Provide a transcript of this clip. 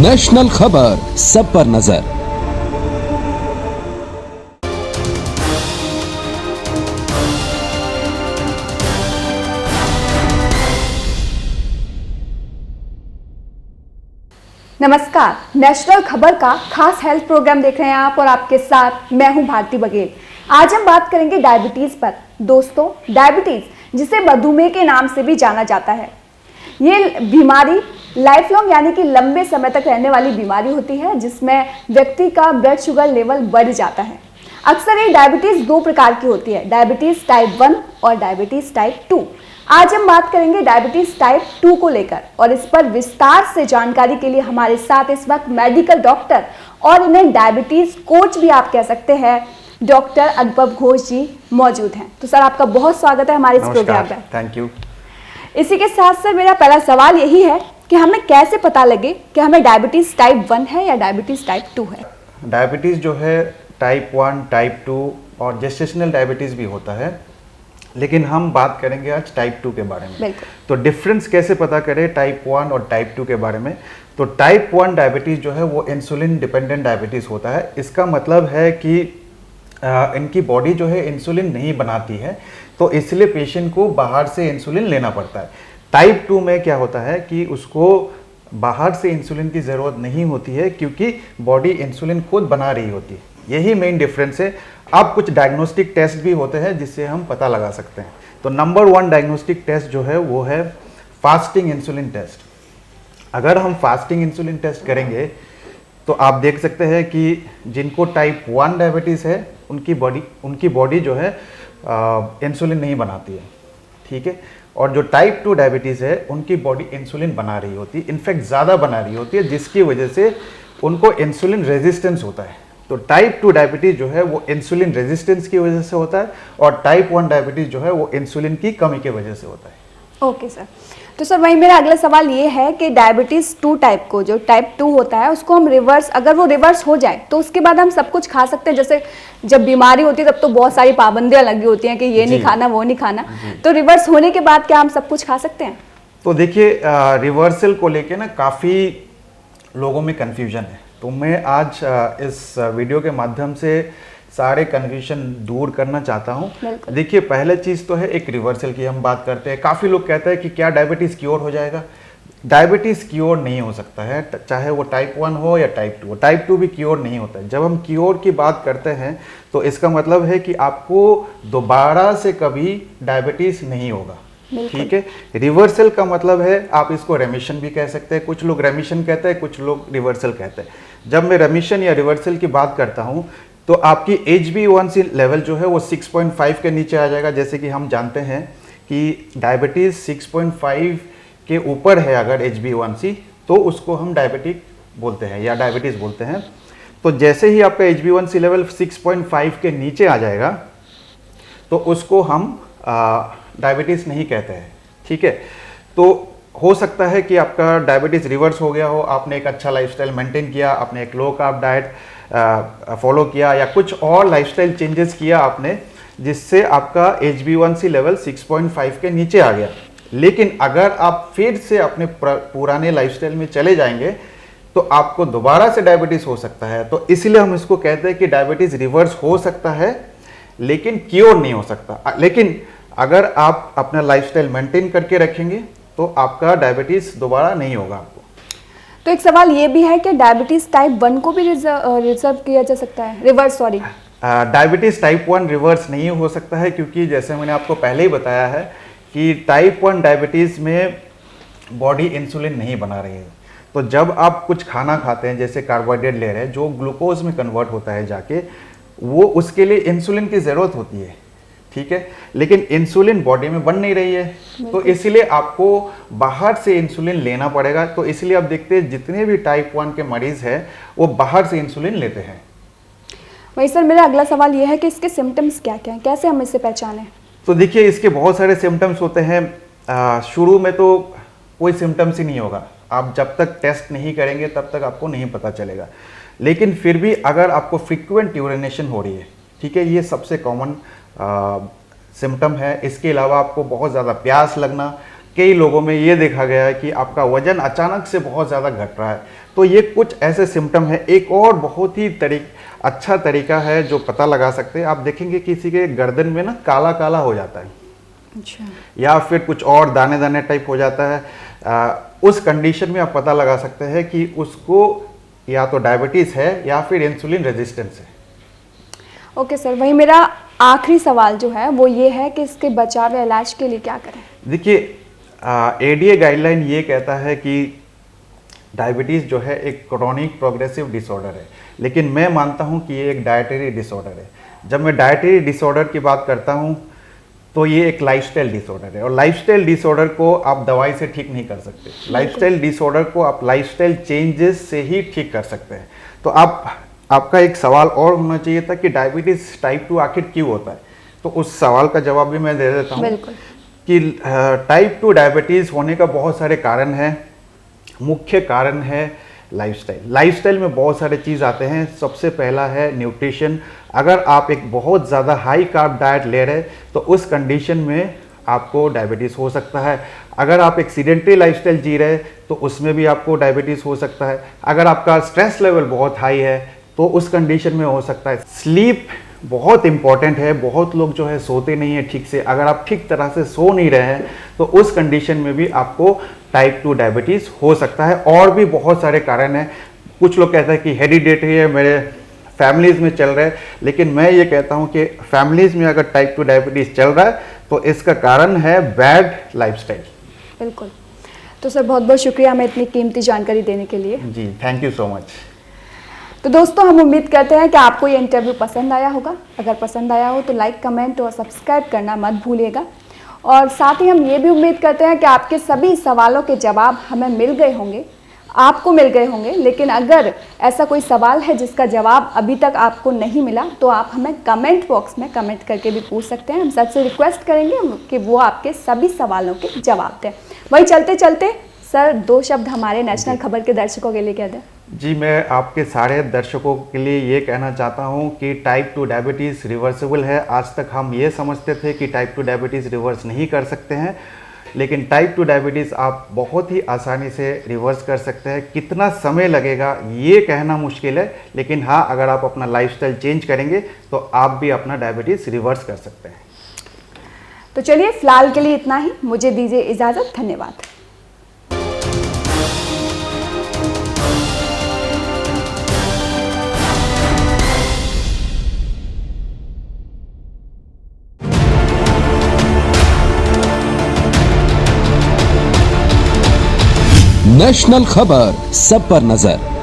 National खबर, सब पर नजर। नमस्कार, नेशनल खबर का खास हेल्थ प्रोग्राम देख रहे हैं आप और आपके साथ मैं हूं भारती बघेल। आज हम बात करेंगे डायबिटीज पर। दोस्तों, डायबिटीज जिसे मधुमेह के नाम से भी जाना जाता है, ये बीमारी लाइफ लॉन्ग यानी कि लंबे समय तक रहने वाली बीमारी होती है, जिसमें व्यक्ति का ब्लड शुगर लेवल बढ़ जाता है। अक्सर ये डायबिटीज दो प्रकार की होती है, डायबिटीज टाइप 1 और डायबिटीज टाइप 2। आज हम बात करेंगे डायबिटीज टाइप 2 को लेकर, और इस पर विस्तार से जानकारी के लिए हमारे साथ इस वक्त मेडिकल डॉक्टर और इन्हें डायबिटीज कोच भी आप कह सकते हैं, डॉक्टर अनुभव घोष जी मौजूद हैं। तो सर, आपका बहुत स्वागत है हमारे इस प्रोग्राम में। Thank you. इसी के साथ सर, मेरा पहला सवाल यही है कि हमें कैसे पता लगे कि हमें डायबिटीज टाइप 1 है या डायबिटीज टाइप 2 है। डायबिटीज़ जो है टाइप 1, टाइप 2 और जेस्टेशनल डायबिटीज़ भी होता है, लेकिन हम बात करेंगे आज टाइप 2 के बारे में। तो डिफरेंस कैसे पता करें टाइप 1 और टाइप 2 के बारे में। तो टाइप 1 डायबिटीज़ जो है वो इंसुलिन डिपेंडेंट डायबिटीज़ होता है। इसका मतलब है कि इनकी बॉडी जो है इंसुलिन नहीं बनाती है, तो इसलिए पेशेंट को बाहर से इंसुलिन लेना पड़ता है। टाइप 2 में क्या होता है कि उसको बाहर से इंसुलिन की ज़रूरत नहीं होती है, क्योंकि बॉडी इंसुलिन खुद बना रही होती है। यही मेन डिफरेंस है। अब कुछ डायग्नोस्टिक टेस्ट भी होते हैं जिससे हम पता लगा सकते हैं। तो नंबर 1 डायग्नोस्टिक टेस्ट जो है वो है फास्टिंग इंसुलिन टेस्ट। अगर हम फास्टिंग इंसुलिन टेस्ट करेंगे तो आप देख सकते हैं कि जिनको टाइप 1 डायबिटीज़ है उनकी बॉडी जो है इंसुलिन नहीं बनाती है, ठीक है। और जो टाइप 2 डायबिटीज़ है उनकी बॉडी इंसुलिन बना रही होती है, इनफैक्ट ज़्यादा बना रही होती है, जिसकी वजह से उनको इंसुलिन रेजिस्टेंस होता है। तो टाइप 2 डायबिटीज़ जो है वो इंसुलिन रेजिस्टेंस की वजह से होता है, और टाइप 1 डायबिटीज़ जो है वो इंसुलिन की कमी की वजह से होता है। Okay sir. तो सर, वही मेरा अगला सवाल ये है कि डायबिटीज 2 टाइप को, जो टाइप 2 होता है, उसको हम रिवर्स, अगर वो रिवर्स हो जाए तो उसके बाद हम सब कुछ खा सकते हैं। जैसे जब बीमारी होती है तब तो बहुत सारी पाबंदियां लगी होती हैं कि ये नहीं खाना, वो नहीं खाना, तो रिवर्स होने के बाद क्या हम सब कुछ खा सकते हैं? तो देखिए, रिवर्सल को लेके ना काफ़ी लोगों में कन्फ्यूजन है। तो मैं आज इस वीडियो के माध्यम से सारे कन्फ्यूजन दूर करना चाहता हूँ। देखिए, पहले चीज़ तो है एक रिवर्सल की हम बात करते हैं। काफ़ी लोग कहते हैं कि क्या डायबिटीज़ क्योर हो जाएगा। डायबिटीज़ क्योर नहीं हो सकता है, चाहे वो टाइप 1 हो या टाइप 2 हो। टाइप 2 भी क्योर नहीं होता है। जब हम क्योर की बात करते हैं तो इसका मतलब है कि आपको दोबारा से कभी डायबिटीज़ नहीं होगा, ठीक है। रिवर्सल का मतलब है, आप इसको रेमिशन भी कह सकते हैं। कुछ लोग रेमिशन कहते हैं, कुछ लोग रिवर्सल कहते हैं। जब मैं रेमिशन या रिवर्सल की बात करता हूँ तो आपकी HbA1c लेवल जो है वो 6.5 के नीचे आ जाएगा। जैसे कि हम जानते हैं कि डायबिटीज़ 6.5 के ऊपर है अगर HbA1c, तो उसको हम डायबिटिक बोलते हैं या डायबिटीज़ बोलते हैं। तो जैसे ही आपका HbA1c लेवल 6.5 के नीचे आ जाएगा तो उसको हम डायबिटीज़ नहीं कहते हैं, ठीक है। तो हो सकता है कि आपका डायबिटीज़ रिवर्स हो गया हो, आपने एक अच्छा लाइफस्टाइल मेंटेन किया, आपने एक लो कार्ब डाइट फॉलो किया, या कुछ और लाइफस्टाइल चेंजेस किया आपने, जिससे आपका HbA1c लेवल 6.5 के नीचे आ गया। लेकिन अगर आप फिर से अपने पुराने लाइफस्टाइल में चले जाएंगे तो आपको दोबारा से डायबिटीज़ हो सकता है। तो इसलिए हम इसको कहते हैं कि डायबिटीज़ रिवर्स हो सकता है, लेकिन क्योर नहीं हो सकता। लेकिन अगर आप अपना लाइफस्टाइल मेंटेन करके रखेंगे तो आपका डायबिटीज़ दोबारा नहीं होगा आपको। तो एक सवाल ये भी है कि डायबिटीज टाइप 1 को भी रिजर्व किया जा सकता है, reverse, sorry. Diabetes type 1 reverse नहीं हो सकता है, क्योंकि जैसे मैंने आपको पहले ही बताया है कि टाइप 1 डायबिटीज़ में बॉडी इंसुलिन नहीं बना रही है। तो जब आप कुछ खाना खाते हैं, जैसे कार्बोहाइड्रेट ले रहे हैं, जो ग्लूकोज में कन्वर्ट होता है जाके, वो उसके लिए इंसुलिन की ज़रूरत होती है, ठीक है। लेकिन इंसुलिन बॉडी में बन नहीं रही है, तो इसलिए आपको बाहर से इंसुलिन लेना पड़ेगा। तो इसलिए आप देखते हैं जितने भी टाइप 1 के मरीज़ हैं वो बाहर से इंसुलिन लेते हैं। वही सर, मेरा अगला सवाल ये है कि इसके सिम्टम्स क्या क्या हैं, कैसे हम इसे पहचानें? तो देखिए, इसके बहुत सारे सिम्टम्स होते हैं। शुरू में तो कोई सिम्टम्स ही नहीं होगा, आप जब तक टेस्ट नहीं करेंगे तब तक आपको नहीं पता चलेगा। लेकिन फिर भी अगर आपको फ्रीक्वेंट यूरिनेशन हो रही है, ठीक है, ये सबसे कॉमन सिम्टम है। इसके अलावा आपको बहुत ज़्यादा प्यास लगना, कई लोगों में ये देखा गया है कि आपका वजन अचानक से बहुत ज़्यादा घट रहा है। तो ये कुछ ऐसे सिम्टम है। एक और बहुत ही अच्छा तरीका है जो पता लगा सकते हैं। आप देखेंगे किसी के गर्दन में ना काला काला हो जाता है, अच्छा, या फिर कुछ और दाने दाने टाइप हो जाता है। उस कंडीशन में आप पता लगा सकते हैं कि उसको या तो डायबिटीज़ है या फिर इंसुलिन रेजिस्टेंस है। ओके सर, वही मेरा आखिरी सवाल जो है वो ये है कि इसके बचाव या इलाज के लिए क्या करें? देखिए, एडीए गाइडलाइन ये कहता है कि डायबिटीज़ जो है एक क्रॉनिक प्रोग्रेसिव डिसऑर्डर है, लेकिन मैं मानता हूँ कि ये एक डाइटरी डिसऑर्डर है। जब मैं डाइटरी डिसऑर्डर की बात करता हूँ तो ये एक लाइफस्टाइल डिसऑर्डर है, और लाइफस्टाइल डिसऑर्डर को आप दवाई से ठीक नहीं कर सकते। लाइफस्टाइल डिसऑर्डर को आप लाइफस्टाइल चेंजेस से ही ठीक कर सकते हैं। तो आपका एक सवाल और होना चाहिए था कि डायबिटीज़ टाइप 2 आखिर क्यों होता है, तो उस सवाल का जवाब भी मैं दे देता हूँ कि टाइप 2 डायबिटीज़ होने का बहुत सारे कारण हैं। मुख्य कारण है लाइफस्टाइल में बहुत सारे चीज़ आते हैं। सबसे पहला है न्यूट्रिशन। अगर आप एक बहुत ज़्यादा हाई कार्ब डाइट ले रहे हैं तो उस कंडीशन में आपको डायबिटीज़ हो सकता है। अगर आप एक सीडेंटरी लाइफस्टाइल जी रहे हैं तो उसमें भी आपको डायबिटीज़ हो सकता है। अगर आपका स्ट्रेस लेवल बहुत हाई है तो उस कंडीशन में हो सकता है। स्लीप बहुत इंपॉर्टेंट है। बहुत लोग जो है सोते नहीं है ठीक से। अगर आप ठीक तरह से सो नहीं रहे हैं तो उस कंडीशन में भी आपको टाइप 2 डायबिटीज़ हो सकता है। और भी बहुत सारे कारण हैं। कुछ लोग कहते हैं कि हेरिडेटरी है, मेरे फैमिलीज़ में चल रहा है, लेकिन मैं ये कहता हूँ कि फैमिलीज़ में अगर टाइप 2 डायबिटीज़ चल रहा है तो इसका कारण है बैड लाइफस्टाइल। बिल्कुल। तो सर बहुत बहुत शुक्रिया हमें इतनी कीमती जानकारी देने के लिए। जी, थैंक यू सो मच। तो दोस्तों, हम उम्मीद करते हैं कि आपको ये इंटरव्यू पसंद आया होगा। अगर पसंद आया हो तो लाइक, कमेंट और सब्सक्राइब करना मत भूलिएगा। और साथ ही हम ये भी उम्मीद करते हैं कि आपके सभी सवालों के जवाब हमें मिल गए होंगे, आपको मिल गए होंगे। लेकिन अगर ऐसा कोई सवाल है जिसका जवाब अभी तक आपको नहीं मिला तो आप हमें कमेंट बॉक्स में कमेंट करके भी पूछ सकते हैं। हम सर से रिक्वेस्ट करेंगे कि वो आपके सभी सवालों के जवाब दें। वही चलते चलते सर 2 शब्द हमारे नेशनल खबर के दर्शकों के लिए कह दें। जी, मैं आपके सारे दर्शकों के लिए ये कहना चाहता हूँ कि टाइप 2 डायबिटीज़ रिवर्सिबल है। आज तक हम ये समझते थे कि टाइप 2 डायबिटीज़ रिवर्स नहीं कर सकते हैं, लेकिन टाइप 2 डायबिटीज़ आप बहुत ही आसानी से रिवर्स कर सकते हैं। कितना समय लगेगा ये कहना मुश्किल है, लेकिन हाँ, अगर आप अपना लाइफस्टाइल चेंज करेंगे तो आप भी अपना डायबिटीज़ रिवर्स कर सकते हैं। तो चलिए, फिलहाल के लिए इतना ही। मुझे दीजिए इजाज़त। धन्यवाद। नेशनल खबर, सब पर नजर।